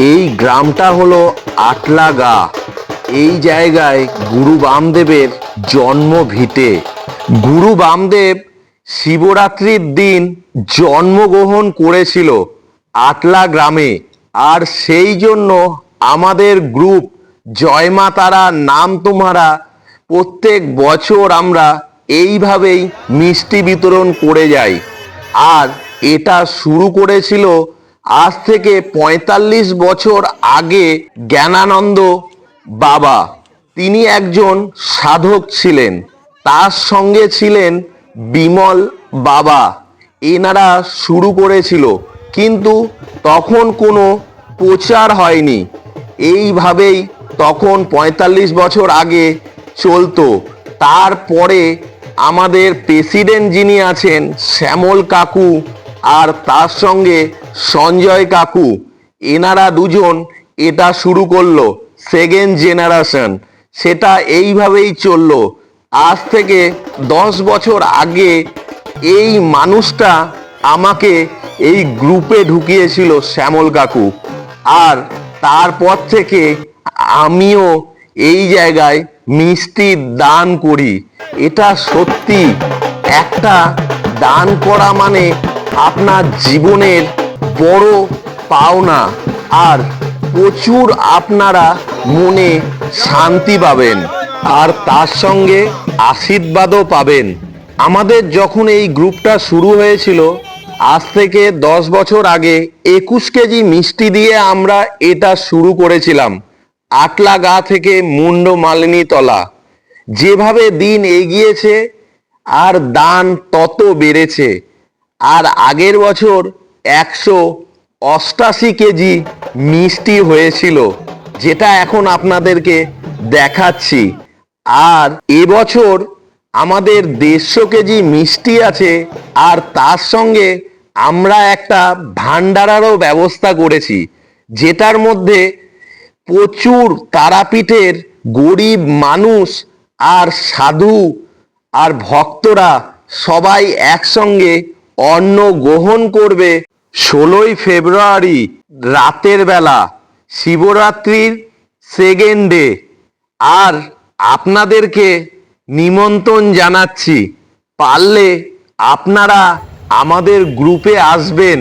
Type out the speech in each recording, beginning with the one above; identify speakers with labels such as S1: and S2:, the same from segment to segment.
S1: এই গ্রামটা হলো আটলাগা। এই জায়গায় গুরু বামদেবের জন্ম ভিটে। গুরু বামদেব শিবরাত্রির দিন জন্মগ্রহণ করেছিল আটলা গ্রামে। আর সেই জন্য আমাদের গ্রুপ জয় মা তারা নাম তোমারা প্রত্যেক বছর আমরা এইভাবেই মিষ্টি বিতরণ করে যাই। আর এটা শুরু করেছিল আজ থেকে ৪৫ বছর আগে জ্ঞানানন্দ বাবা। তিনি একজন সাধক ছিলেন, তার সঙ্গে ছিলেন বিমল বাবা। এনারা শুরু করেছিল, কিন্তু তখন কোনো প্রচার হয়নি। এইভাবেই তখন ৪৫ বছর আগে চলতো। তারপরে আমাদের প্রেসিডেন্ট যিনি আছেন শ্যামল কাকু আর তার সঙ্গে সঞ্জয় কাকু, এনারা দুজন এটা শুরু করলো সেকেন্ড জেনারেশন। সেটা এইভাবেই চললো। আজ থেকে 10 বছর আগে এই মানুষটা আমাকে এই গ্রুপে ঢুকিয়েছিল শ্যামল কাকু। আর তারপর থেকে আমিও এই জায়গায় মিষ্টি দান করি। এটা সত্যি একটা দান করা মানে আপনার জীবনের বড় পাওনা। আর প্রচুর আপনারা মনে শান্তি পাবেন, আর তার সঙ্গে আশীর্বাদও পাবেন। আমাদের যখন এই গ্রুপটা শুরু হয়েছিল আজ থেকে 10 বছর আগে 21 কেজি মিষ্টি দিয়ে আমরা এটা শুরু করেছিলাম আটলাগা থেকে মুন্ড মালিনী তলা। যেভাবে দিন এগিয়েছে আর দান তত বেড়েছে। আর আগের বছর 188 কেজি মিষ্টি হয়েছিল, যেটা এখন আপনাদেরকে দেখাচ্ছি। আর এবছর আমাদের 150 কেজি মিষ্টি আছে। আর তার সঙ্গে আমরা একটা ভান্ডারারও ব্যবস্থা করেছি, যেটার মধ্যে প্রচুর তারাপীঠের গরিব মানুষ আর সাধু আর ভক্তরা সবাই একসঙ্গে অন্ন গ্রহণ করবে 16ই ফেব্রুয়ারি রাতের বেলা, শিবরাত্রির সেকেন্ড ডে। আর আপনাদেরকে নিমন্ত্রণ জানাচ্ছি, পারলে আপনারা আমাদের গ্রুপে আসবেন।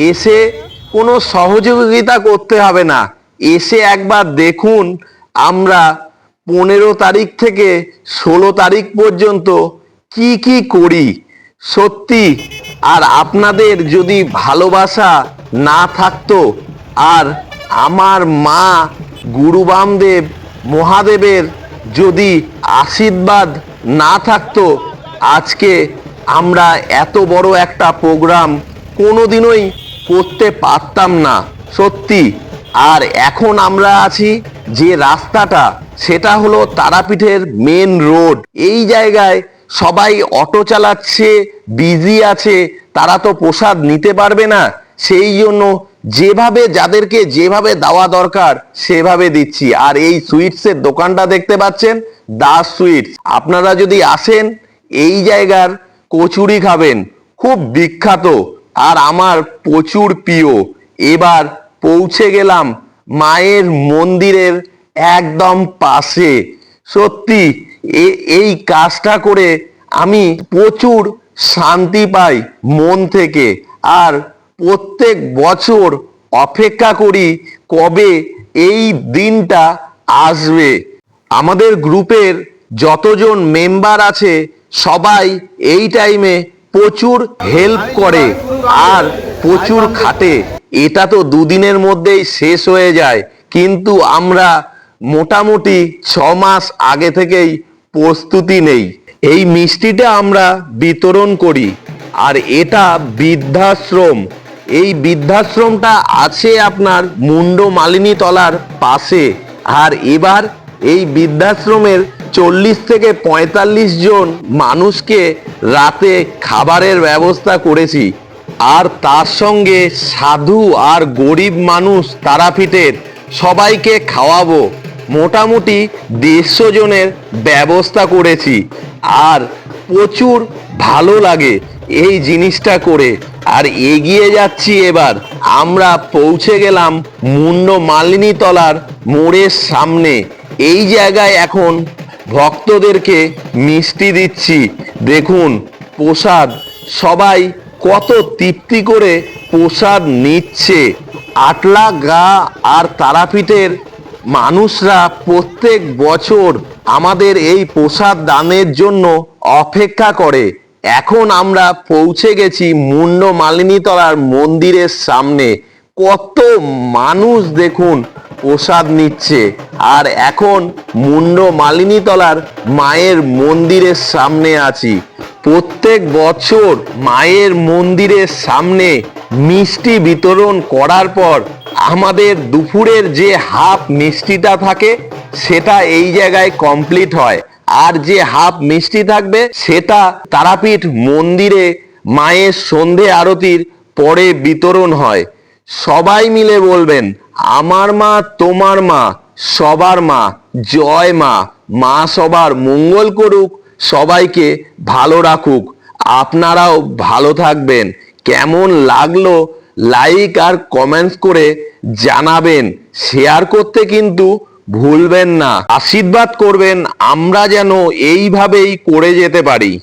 S1: এসে কোনো সহযোগিতা করতে হবে না, এসে একবার দেখুন আমরা 15 তারিখ থেকে 16 তারিখ পর্যন্ত কি কি করি। সত্যি, আর আপনাদের যদি ভালোবাসা না থাকতো আর আমার মা গুরু বামদেব মহাদেবের যদি আশীর্বাদ না থাকতো, আজকে আমরা এত বড় একটা প্রোগ্রাম কোনোদিনই করতে পারতাম না। সত্যি। আর এখন আমরা আছি যে রাস্তাটা, সেটা হলো তারাপীঠের মেন রোড। এই জায়গায় সবাই অটো চালাচ্ছে, বিজি আছে, তারা তো প্রসাদ নিতে পারবে না। সেই জন্য যেভাবে যাদেরকে যেভাবে দেওয়া দরকার সেভাবে দিচ্ছি। আর এই সুইটসের দোকানটা দেখতে পাচ্ছেন, দাস সুইটস। আপনারা যদি আসেন এই জায়গার কচুরি খাবেন, খুব বিখ্যাত আর আমার প্রচুর প্রিয়। এবার পৌঁছে গেলাম মায়ের মন্দিরের একদম পাশে। সত্যি এই কাজটা করে আমি প্রচুর শান্তি পাই মন থেকে। আর প্রত্যেক বছর অপেক্ষা করি কবে এই দিনটা আসবে। আমাদের গ্রুপের যতজন মেম্বার আছে সবাই এই টাইমে প্রচুর হেল্প করে আর প্রচুর খাটে। এটা তো দুদিনের মধ্যেই শেষ হয়ে যায়, কিন্তু আমরা মোটামুটি 6 মাস আগে থেকেই প্রস্তুতি নেই। এই মিষ্টিটা আমরা বিতরণ করি। আর এটা বৃদ্ধাশ্রম। এই বৃদ্ধাশ্রমটা আছে আপনার মুন্ড মালিনী তলার পাশে। আর এবার এই বৃদ্ধাশ্রমের 40 থেকে 45 জন মানুষকে রাতে খাবারের ব্যবস্থা করেছি। আর তার সঙ্গে সাধু আর গরিব মানুষ তারাপীঠের সবাইকে খাওয়াবো। মোটামুটি 150 জনের ব্যবস্থা করেছি। আর প্রচুর ভালো লাগে এই জিনিসটা করে। আর এগিয়ে যাচ্ছি। এবার আমরা পৌঁছে গেলাম মুন্ড মালিনী তলার মোড়ের সামনে। এই জায়গায় এখন ভক্তদেরকে মিষ্টি দিচ্ছি। দেখুন প্রসাদ, সবাই কত তৃপ্তি করে প্রসাদ নিচ্ছে। আটলা গা আর তারাপীঠের মানুষরা প্রত্যেক বছর আমাদের এই প্রসাদ দানের জন্য অপেক্ষা করে। এখন আমরা পৌঁছে গেছি মুন্ড মালিনী তলার মন্দিরের সামনে। কত মানুষ দেখুন প্রসাদ নিচ্ছে। আর এখন মুন্ড মালিনী তলার মায়ের মন্দিরের সামনে আছি। প্রত্যেক বছর মায়ের মন্দিরের সামনে মিষ্টি বিতরণ করার পর আমাদের দুপুরের যে হাফ মিষ্টিটা থাকে সেটা এই জায়গায় কমপ্লিট হয়। আর যে হাফ মিষ্টি থাকবে সেটা তারাপীঠ মন্দিরে মায়ের সন্ধে আরতির পরে বিতরণ হয়। সবাই মিলে বলবেন, আমার মা তোমার মা সবার মা, জয় মা। মা সবার মঙ্গল করুক, সবাইকে ভালো রাখুক। আপনারাও ভালো থাকবেন। কেমন লাগলো লাইক আর কমেন্টস করে জানাবেন। শেয়ার করতে কিন্তু ভুলবেন না। আশীর্বাদ করবেন আমরা যেন এইভাবেই করে যেতে পারি।